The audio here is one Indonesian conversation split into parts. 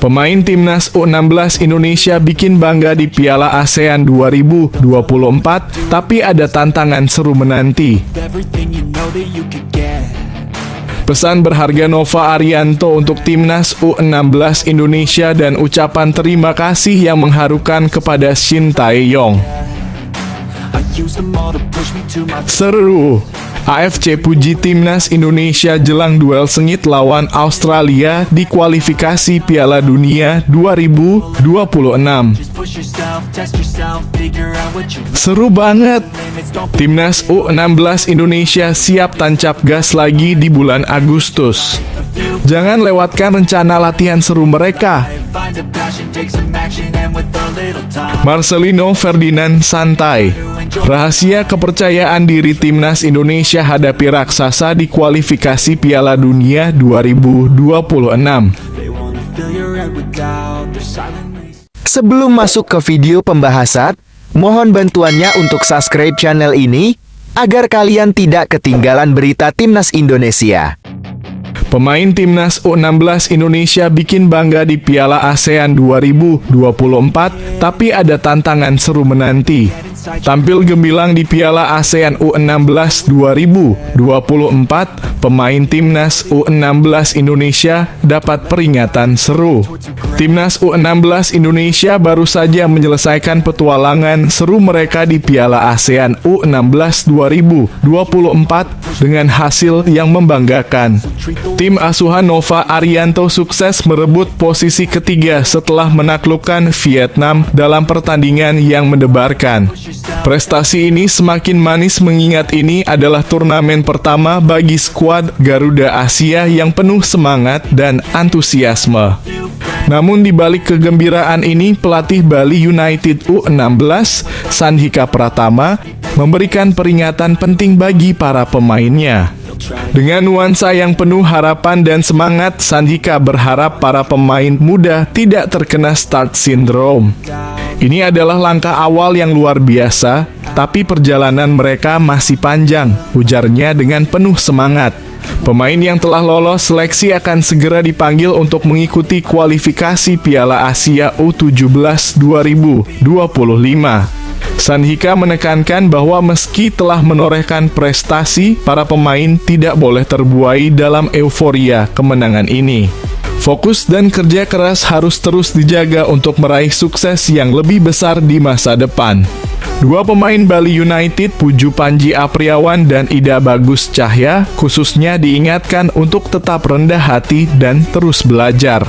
Pemain timnas U16 Indonesia bikin bangga di Piala ASEAN 2024, tapi ada tantangan seru menanti. Pesan berharga Nova Arianto untuk timnas U16 Indonesia dan ucapan terima kasih yang mengharukan kepada Shin Tae-yong. Seru. AFC puji timnas Indonesia jelang duel sengit lawan Australia di kualifikasi Piala Dunia 2026. Seru banget. Timnas U16 Indonesia siap tancap gas lagi di bulan Agustus. Jangan lewatkan rencana latihan seru mereka. Marcelino Ferdinand santai. Rahasia kepercayaan diri timnas Indonesia hadapi raksasa di kualifikasi Piala Dunia 2026. Sebelum masuk ke video pembahasan, mohon bantuannya untuk subscribe channel ini, agar kalian tidak ketinggalan berita timnas Indonesia. Pemain timnas U16 Indonesia bikin bangga di Piala ASEAN 2024, tapi ada tantangan seru menanti. Tampil gemilang di Piala ASEAN U16 2024, pemain timnas U16 Indonesia dapat peringatan seru. Timnas U16 Indonesia baru saja menyelesaikan petualangan seru mereka di Piala ASEAN U16 2024 dengan hasil yang membanggakan. Tim asuhan Nova Arianto sukses merebut posisi ketiga setelah menaklukkan Vietnam dalam pertandingan yang mendebarkan. Prestasi ini semakin manis mengingat ini adalah turnamen pertama bagi skuad Garuda Asia yang penuh semangat dan antusiasme. Namun di balik kegembiraan ini, pelatih Bali United U16, Sandhika Pratama, memberikan peringatan penting bagi para pemainnya. Dengan nuansa yang penuh harapan dan semangat, Sandhika berharap para pemain muda tidak terkena start syndrome. Ini adalah langkah awal yang luar biasa, tapi perjalanan mereka masih panjang, ujarnya dengan penuh semangat. Pemain yang telah lolos seleksi akan segera dipanggil untuk mengikuti kualifikasi Piala Asia U17 2025. Sandhika menekankan bahwa meski telah menorehkan prestasi, para pemain tidak boleh terbuai dalam euforia kemenangan ini. Fokus dan kerja keras harus terus dijaga untuk meraih sukses yang lebih besar di masa depan. Dua pemain Bali United, Puju Panji Apriawan dan Ida Bagus Cahya, khususnya diingatkan untuk tetap rendah hati dan terus belajar.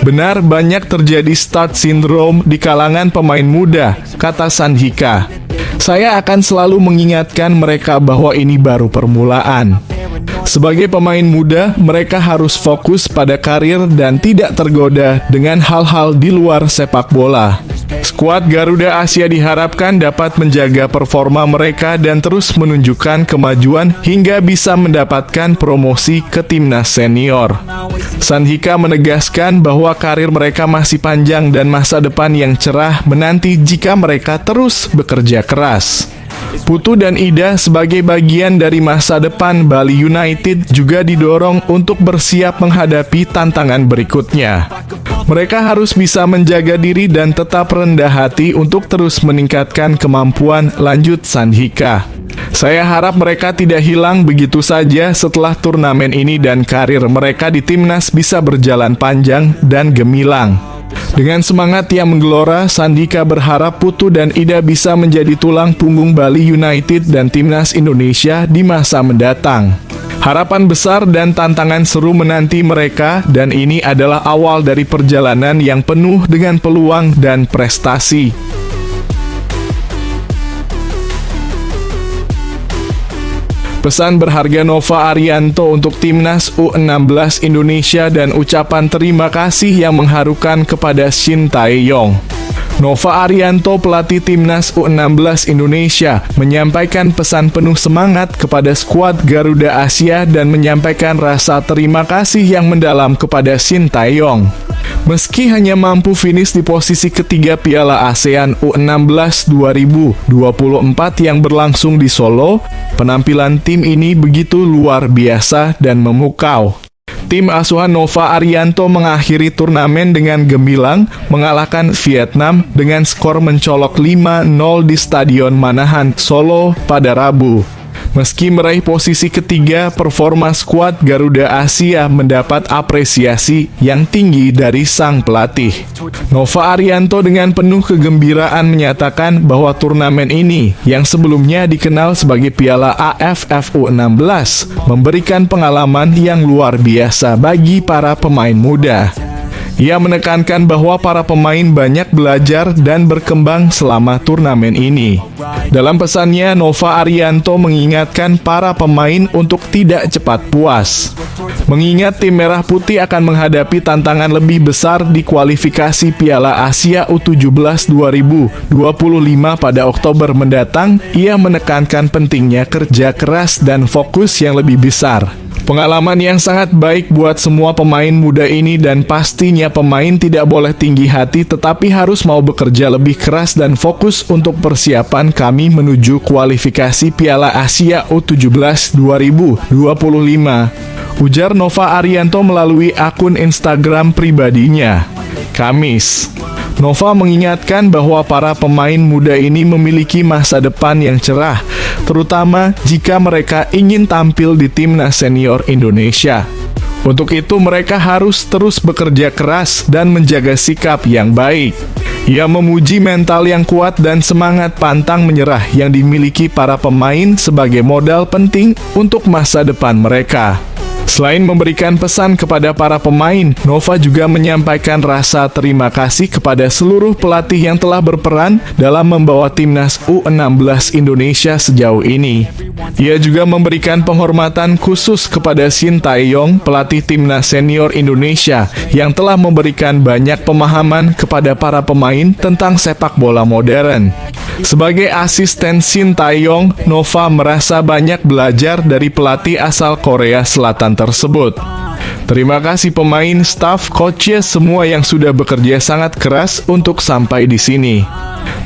Benar, banyak terjadi start syndrome di kalangan pemain muda, kata Sandhika. Saya akan selalu mengingatkan mereka bahwa ini baru permulaan. Sebagai pemain muda, mereka harus fokus pada karir dan tidak tergoda dengan hal-hal di luar sepak bola. Skuad Garuda Asia diharapkan dapat menjaga performa mereka dan terus menunjukkan kemajuan hingga bisa mendapatkan promosi ke timnas senior. Sandhika menegaskan bahwa karir mereka masih panjang dan masa depan yang cerah menanti jika mereka terus bekerja keras. Putu dan Ida sebagai bagian dari masa depan Bali United juga didorong untuk bersiap menghadapi tantangan berikutnya. Mereka harus bisa menjaga diri dan tetap rendah hati untuk terus meningkatkan kemampuan, lanjut Sandhika. Saya harap mereka tidak hilang begitu saja setelah turnamen ini dan karir mereka di timnas bisa berjalan panjang dan gemilang. Dengan semangat yang menggelora, Sandhika berharap Putu dan Ida bisa menjadi tulang punggung Bali United dan timnas Indonesia di masa mendatang. Harapan besar dan tantangan seru menanti mereka, dan ini adalah awal dari perjalanan yang penuh dengan peluang dan prestasi. Pesan berharga Nova Arianto untuk timnas U16 Indonesia dan ucapan terima kasih yang mengharukan kepada Shin Tae-yong. Nova Arianto, pelatih timnas U16 Indonesia, menyampaikan pesan penuh semangat kepada skuad Garuda Asia dan menyampaikan rasa terima kasih yang mendalam kepada Shin Tae-yong. Meski hanya mampu finish di posisi ketiga Piala ASEAN U16 2024 yang berlangsung di Solo, penampilan tim ini begitu luar biasa dan memukau. Tim asuhan Nova Arianto mengakhiri turnamen dengan gemilang mengalahkan Vietnam dengan skor mencolok 5-0 di Stadion Manahan, Solo pada Rabu. Meski meraih posisi ketiga, performa skuad Garuda Asia mendapat apresiasi yang tinggi dari sang pelatih. Nova Arianto dengan penuh kegembiraan menyatakan bahwa turnamen ini, yang sebelumnya dikenal sebagai Piala AFF U16, memberikan pengalaman yang luar biasa bagi para pemain muda. Ia menekankan bahwa para pemain banyak belajar dan berkembang selama turnamen ini. Dalam pesannya, Nova Arianto mengingatkan para pemain untuk tidak cepat puas. Mengingat tim Merah Putih akan menghadapi tantangan lebih besar di kualifikasi Piala Asia U17 2025 pada Oktober mendatang, ia menekankan pentingnya kerja keras dan fokus yang lebih besar. Pengalaman yang sangat baik buat semua pemain muda ini dan pastinya pemain tidak boleh tinggi hati tetapi harus mau bekerja lebih keras dan fokus untuk persiapan kami menuju kualifikasi Piala Asia U17 2025. Ujar Nova Arianto melalui akun Instagram pribadinya, Kamis. Nova mengingatkan bahwa para pemain muda ini memiliki masa depan yang cerah, terutama jika mereka ingin tampil di timnas senior Indonesia. Untuk itu mereka harus terus bekerja keras dan menjaga sikap yang baik. Ia memuji mental yang kuat dan semangat pantang menyerah yang dimiliki para pemain sebagai modal penting untuk masa depan mereka. Selain memberikan pesan kepada para pemain, Nova juga menyampaikan rasa terima kasih kepada seluruh pelatih yang telah berperan dalam membawa timnas U16 Indonesia sejauh ini. Ia juga memberikan penghormatan khusus kepada Shin Tae-yong, pelatih timnas senior Indonesia, yang telah memberikan banyak pemahaman kepada para pemain tentang sepak bola modern. Sebagai asisten Shin Tae-yong, Nova merasa banyak belajar dari pelatih asal Korea Selatan tersebut. Terima kasih pemain, staf, coaches, semua yang sudah bekerja sangat keras untuk sampai di sini.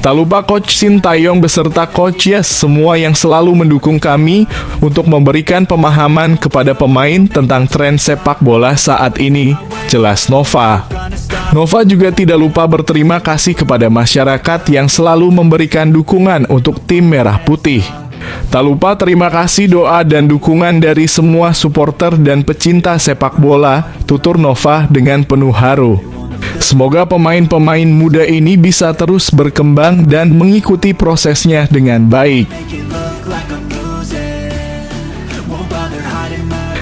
Tak lupa Coach Shin Tae-yong beserta coaches semua yang selalu mendukung kami untuk memberikan pemahaman kepada pemain tentang tren sepak bola saat ini, jelas Nova. Nova juga tidak lupa berterima kasih kepada masyarakat yang selalu memberikan dukungan untuk tim Merah Putih. Tak lupa terima kasih doa dan dukungan dari semua supporter dan pecinta sepak bola, tutur Nova dengan penuh haru. Semoga pemain-pemain muda ini bisa terus berkembang dan mengikuti prosesnya dengan baik.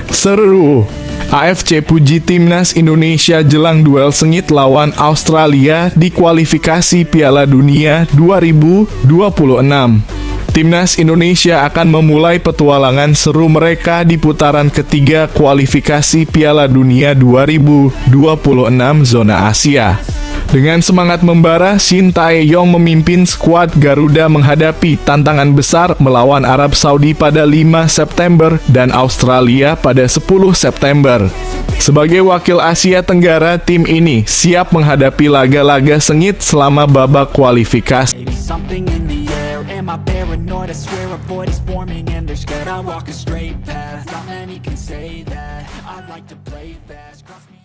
Seru! AFC puji timnas Indonesia jelang duel sengit lawan Australia di kualifikasi Piala Dunia 2026. Timnas Indonesia akan memulai petualangan seru mereka di putaran ketiga kualifikasi Piala Dunia 2026 zona Asia. Dengan semangat membara, Shin Tae-yong memimpin skuad Garuda menghadapi tantangan besar melawan Arab Saudi pada 5 September dan Australia pada 10 September. Sebagai wakil Asia Tenggara, tim ini siap menghadapi laga-laga sengit selama babak kualifikasi. Am I paranoid? I swear a void is forming and they're scared I walk a straight path. Not many can say that. I'd like to play fast. Cross me